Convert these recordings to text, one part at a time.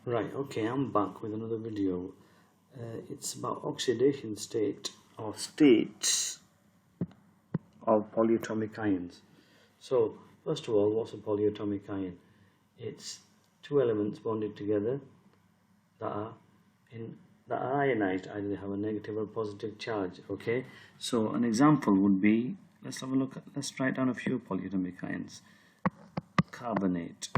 Right, okay, I'm back with another video. It's about oxidation state or states of polyatomic ions. So, first of all, what's a polyatomic ion? It's two elements bonded together that are ionized, either they have a negative or positive charge. Okay, so an example would be, let's have a look at, let's write down a few polyatomic ions. Carbonate,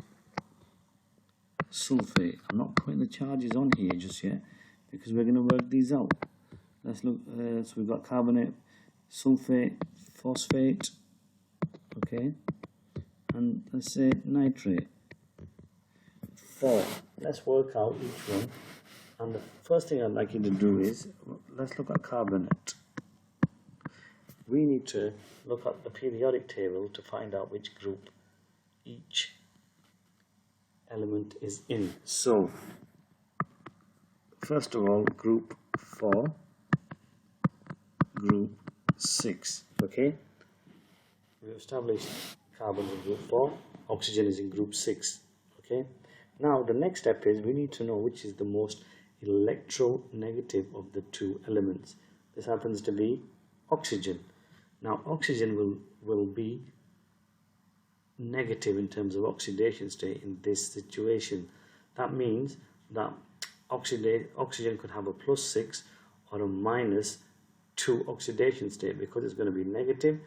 sulphate. I'm not putting the charges on here just yet because we're going to work these out. Let's look. So we've got carbonate, sulphate, phosphate, okay, and let's say nitrate. 4. Let's work out each one. And the first thing I'd like you to do is, let's look at carbonate. We need to look at the periodic table to find out which group each element is in. So, first of all, group 4, group 6, okay? We've established carbon in group 4, oxygen is in group 6, okay? Now, the next step is we need to know which is the most electronegative of the two elements. This happens to be oxygen. Now, oxygen will be negative in terms of oxidation state in this situation. That means that oxygen could have a +6 or a -2 oxidation state. Because it's going to be negative,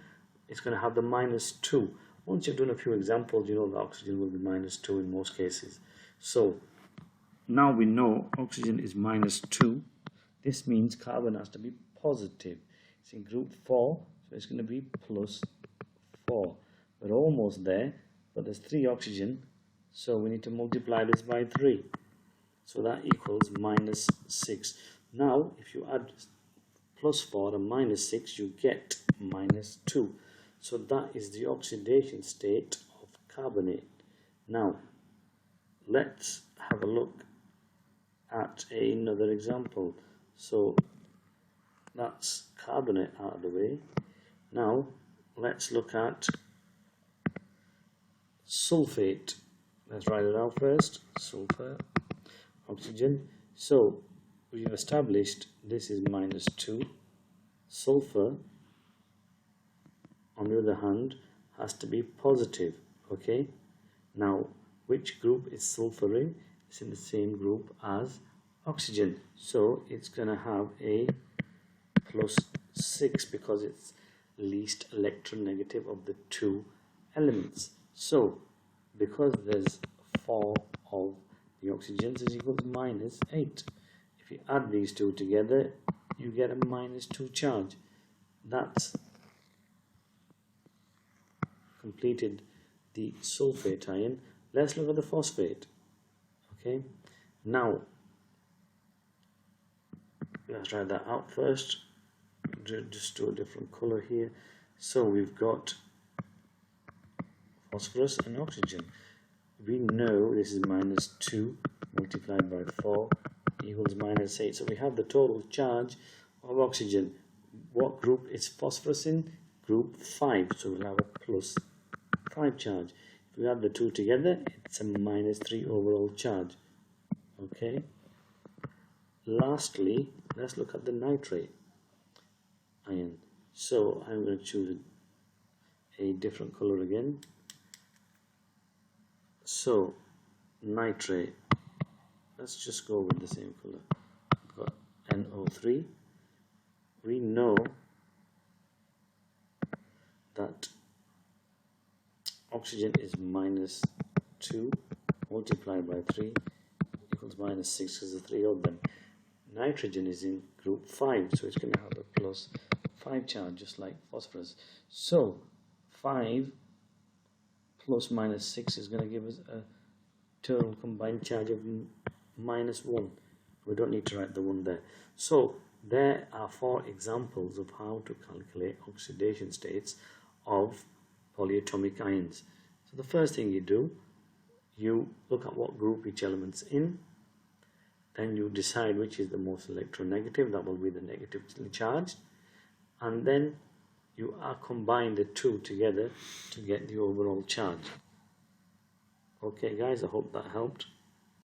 it's going to have the -2. Once you've done a few examples, you know that oxygen will be -2 in most cases. So now we know oxygen is -2. This means carbon has to be positive. It's in group 4, so it's going to be +4. We're almost there, but there's 3 oxygen, so we need to multiply this by 3. So that equals -6. Now, if you add +4 and -6, you get -2. So that is the oxidation state of carbonate. Now, let's have a look at another example. So that's carbonate out of the way. Now, let's look at sulphate. Let's write it out first. Sulfur, oxygen. So we've established this is -2. Sulfur, on the other hand, has to be positive. Okay. Now, which group is sulfur in? It's in the same group as oxygen. So it's going to have a +6 because it's least electronegative of the two elements. So, because there's 4 of the oxygens is equal to -8. If you add these two together, you get a -2 charge. That's completed the sulfate ion. Let's look at the phosphate. Okay, now let's write that out first. Just do a different color here. So we've got phosphorus and oxygen. We know this is -2 multiplied by 4 equals -8. So we have the total charge of oxygen. What group is phosphorus in? Group 5. So we'll have a +5 charge. If we add the two together, it's a -3 overall charge. Okay. Lastly, let's look at the nitrate ion. So I'm going to choose a different color again. So nitrate, let's just go with the same color. We've got NO3. We know that oxygen is -2 multiplied by 3 equals -6 because the 3 of them. Nitrogen is in group 5, so it's going to have a +5 charge, just like phosphorus. So 5 plus -6 is going to give us a total combined charge of -1. We don't need to write the 1 there. So there are 4 examples of how to calculate oxidation states of polyatomic ions. So the first thing you do, you look at what group each element's in. Then you decide which is the most electronegative, that will be the negatively charged, and then you combine the two together to get the overall charge. Okay guys, I hope that helped.